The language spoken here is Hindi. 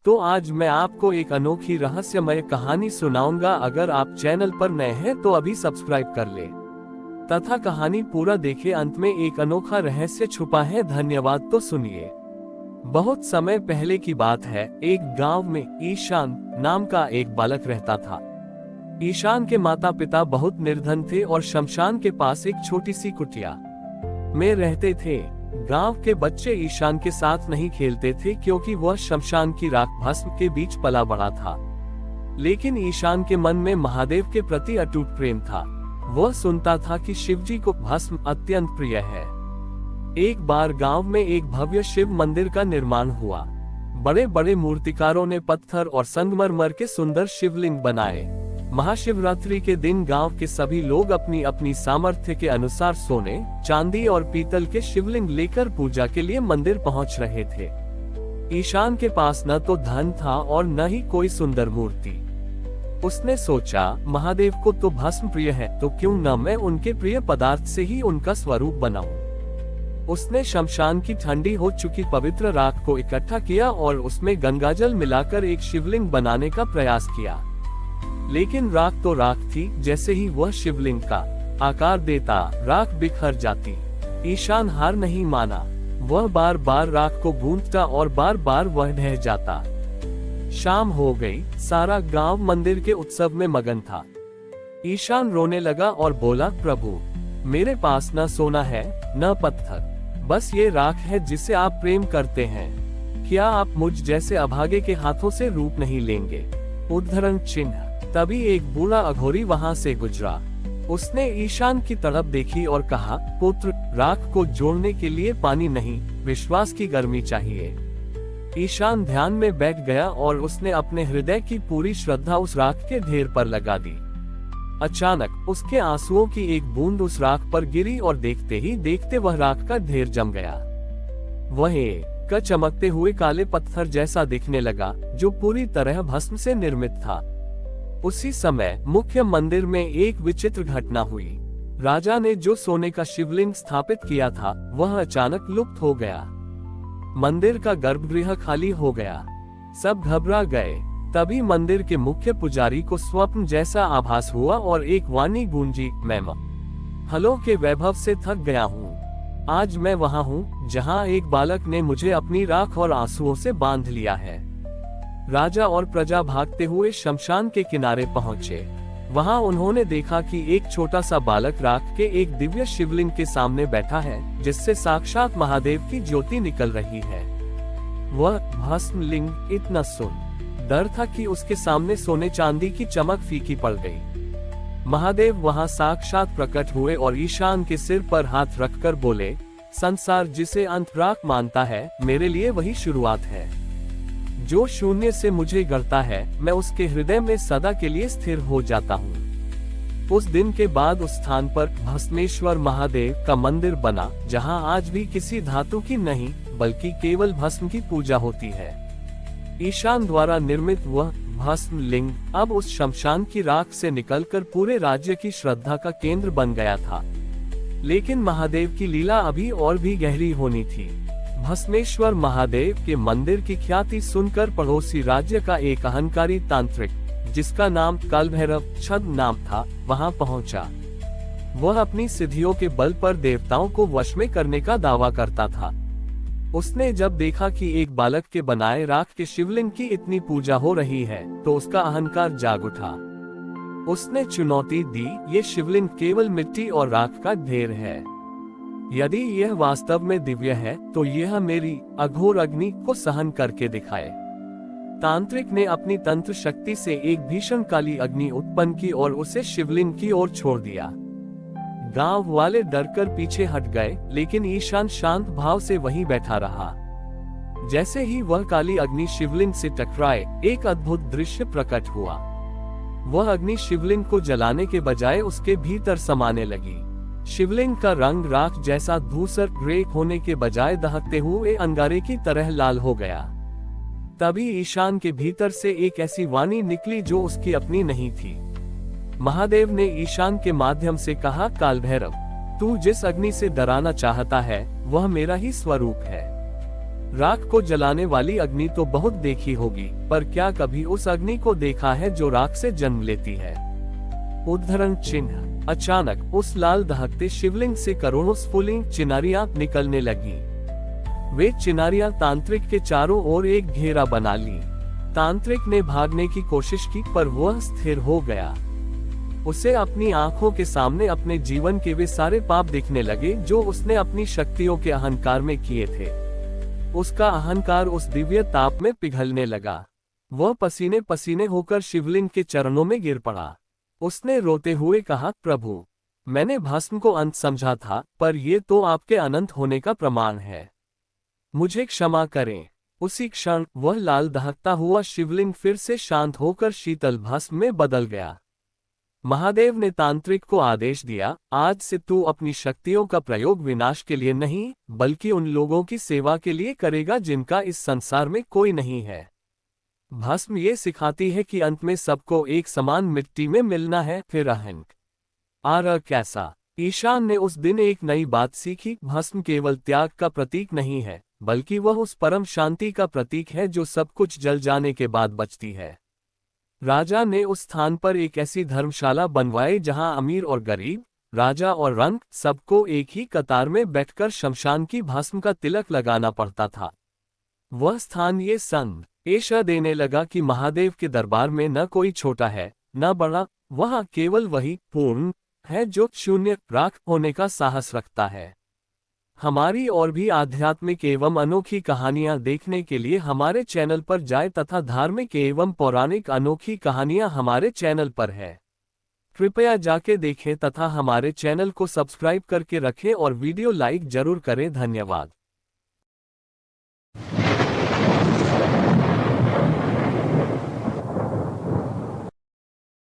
तो आज मैं आपको एक अनोखी रहस्यमय कहानी सुनाऊंगा। अगर आप चैनल पर नए हैं तो अभी सब्सक्राइब कर ले तथा कहानी पूरा देखें। अंत में एक अनोखा रहस्य छुपा है। धन्यवाद। तो सुनिए। बहुत समय पहले की बात है। एक गांव में ईशान नाम का एक बालक रहता था। ईशान के माता पिता बहुत निर्धन थे और शमशान के पास एक छोटी सी कुटिया में रहते थे। गांव के बच्चे ईशान के साथ नहीं खेलते थे क्योंकि वह शमशान की राख भस्म के बीच पला बड़ा था। लेकिन ईशान के मन में महादेव के प्रति अटूट प्रेम था। वह सुनता था कि शिवजी को भस्म अत्यंत प्रिय है। एक बार गांव में एक भव्य शिव मंदिर का निर्माण हुआ। बड़े बड़े मूर्तिकारों ने पत्थर और संगमरमर के सुंदर शिवलिंग बनाए। महाशिवरात्रि के दिन गांव के सभी लोग अपनी अपनी सामर्थ्य के अनुसार सोने, चांदी और पीतल के शिवलिंग लेकर पूजा के लिए मंदिर पहुंच रहे थे। ईशान के पास न तो धन था और न ही कोई सुंदर मूर्ति। उसने सोचा, महादेव को तो भस्म प्रिय है, तो क्यों न मैं उनके प्रिय पदार्थ से ही उनका स्वरूप बनाऊं। उसने शमशान की ठंडी हो चुकी पवित्र राख को इकट्ठा किया और उसमें गंगाजल मिलाकर एक शिवलिंग बनाने का प्रयास किया। लेकिन राख तो राख थी। जैसे ही वह शिवलिंग का आकार देता, राख बिखर जाती। ईशान हार नहीं माना। वह बार बार राख को गूंथता और बार बार वह ढह जाता। शाम हो गई। सारा गांव मंदिर के उत्सव में मगन था। ईशान रोने लगा और बोला, प्रभु, मेरे पास न सोना है न पत्थर, बस ये राख है जिसे आप प्रेम करते हैं। क्या आप मुझ जैसे अभागे के हाथों से रूप नहीं लेंगे। उद्धरण चिन्ह। तभी एक बूढ़ा अघोरी वहां से गुजरा। उसने ईशान की तरफ देखी और कहा, पुत्र, राख को जोड़ने के लिए पानी नहीं, विश्वास की गर्मी चाहिए। ईशान ध्यान में बैठ गया और उसने अपने हृदय की पूरी श्रद्धा उस राख के ढेर पर लगा दी। अचानक उसके आंसुओं की एक बूंद उस राख पर गिरी और देखते ही देखते वह राख का ढेर जम गया। वह एक चमकते हुए काले पत्थर जैसा दिखने लगा जो पूरी तरह भस्म से निर्मित था। उसी समय मुख्य मंदिर में एक विचित्र घटना हुई। राजा ने जो सोने का शिवलिंग स्थापित किया था वह अचानक लुप्त हो गया। मंदिर का गर्भगृह खाली हो गया। सब घबरा गए। तभी मंदिर के मुख्य पुजारी को स्वप्न जैसा आभास हुआ और एक वाणी गूंजी, मैं महलों के वैभव से थक गया हूँ। आज मैं वहाँ हूँ जहाँ एक बालक ने मुझे अपनी राख और आंसुओं से बांध लिया है। राजा और प्रजा भागते हुए शमशान के किनारे पहुंचे। वहां उन्होंने देखा कि एक छोटा सा बालक राख के एक दिव्य शिवलिंग के सामने बैठा है जिससे साक्षात महादेव की ज्योति निकल रही है। वह भस्म लिंग इतना सुंदर था कि उसके सामने सोने चांदी की चमक फीकी पड़ गई। महादेव वहां साक्षात प्रकट हुए और ईशान के सिर पर हाथ रखकर बोले, संसार जिसे अंत राख मानता है, मेरे लिए वही शुरुआत है। जो शून्य से मुझे गढ़ता है, मैं उसके हृदय में सदा के लिए स्थिर हो जाता हूँ। उस दिन के बाद उस स्थान पर भस्मेश्वर महादेव का मंदिर बना, जहाँ आज भी किसी धातु की नहीं बल्कि केवल भस्म की पूजा होती है। ईशान द्वारा निर्मित वह भस्म लिंग अब उस शमशान की राख से निकलकर पूरे राज्य की श्रद्धा का केंद्र बन गया था। लेकिन महादेव की लीला अभी और भी गहरी होनी थी। भस्मेश्वर महादेव के मंदिर की ख्याति सुनकर पड़ोसी राज्य का एक अहंकारी तांत्रिक, जिसका नाम कालभैरव छद नाम था, वहां पहुंचा। वह अपनी सिद्धियों के बल पर देवताओं को वश में करने का दावा करता था। उसने जब देखा कि एक बालक के बनाए राख के शिवलिंग की इतनी पूजा हो रही है तो उसका अहंकार जाग उठा। उसने चुनौती दी, ये शिवलिंग केवल मिट्टी और राख का ढेर है। यदि यह वास्तव में दिव्य है तो यह मेरी अघोर अग्नि को सहन करके दिखाए। तांत्रिक ने अपनी तंत्र शक्ति से एक भीषण काली अग्नि उत्पन्न की और उसे शिवलिंग की ओर छोड़ दिया। गांव वाले डरकर पीछे हट गए, लेकिन ईशान शांत भाव से वहीं बैठा रहा। जैसे ही वह काली अग्नि शिवलिंग से टकराए, एक अद्भुत दृश्य प्रकट हुआ। वह अग्नि शिवलिंग को जलाने के बजाय उसके भीतर समाने लगी। शिवलिंग का रंग राख जैसा धूसर ग्रे होने के बजाय दहकते हुए अंगारे की तरह लाल हो गया। तभी ईशान के भीतर से एक ऐसी वाणी निकली जो उसकी अपनी नहीं थी। महादेव ने ईशान के माध्यम से कहा, कालभैरव, तू जिस अग्नि से डराना चाहता है वह मेरा ही स्वरूप है। राख को जलाने वाली अग्नि तो बहुत देखी होगी, पर क्या कभी उस अग्नि को देखा है जो राख से जन्म लेती है? उद्धरण चिन्ह। अचानक उस लाल दहकते शिवलिंग से करोड़ों स्फुलिंग चिनारियां निकलने लगी। वे चिनारियां तांत्रिक के चारों ओर एक घेरा बना ली। तांत्रिक ने भागने की कोशिश की, पर वह स्थिर हो गया। उसे अपनी आंखों के सामने अपने जीवन के वे सारे पाप दिखने लगे जो उसने अपनी शक्तियों के अहंकार में किए थे। उसका अहंकार उस दिव्य ताप में पिघलने लगा। वह पसीने पसीने होकर शिवलिंग के चरणों में गिर पड़ा। उसने रोते हुए कहा, प्रभु, मैंने भस्म को अंत समझा था, पर यह तो आपके अनंत होने का प्रमाण है। मुझे क्षमा करें। उसी क्षण वह लाल दहकता हुआ शिवलिंग फिर से शांत होकर शीतल भस्म में बदल गया। महादेव ने तांत्रिक को आदेश दिया, आज से तू अपनी शक्तियों का प्रयोग विनाश के लिए नहीं, बल्कि उन लोगों की सेवा के लिए करेगा जिनका इस संसार में कोई नहीं है। भस्म ये सिखाती है कि अंत में सबको एक समान मिट्टी में मिलना है। फिर अहंकार कैसा? ईशान ने उस दिन एक नई बात सीखी। भस्म केवल त्याग का प्रतीक नहीं है, बल्कि वह उस परम शांति का प्रतीक है जो सब कुछ जल जाने के बाद बचती है। राजा ने उस स्थान पर एक ऐसी धर्मशाला बनवाई जहां अमीर और गरीब, राजा और रंक सबको एक ही कतार में बैठकर शमशान की भस्म का तिलक लगाना पड़ता था। वह स्थान ये संदेश देने लगा कि महादेव के दरबार में न कोई छोटा है न बड़ा, वहां केवल वही पूर्ण है जो शून्य राख होने का साहस रखता है। हमारी और भी आध्यात्मिक एवं अनोखी कहानियां देखने के लिए हमारे चैनल पर जाएं तथा धार्मिक एवं पौराणिक अनोखी कहानियां हमारे चैनल पर है। कृपया जाके देखें तथा हमारे चैनल को सब्सक्राइब करके रखें और वीडियो लाइक जरूर करें। धन्यवाद।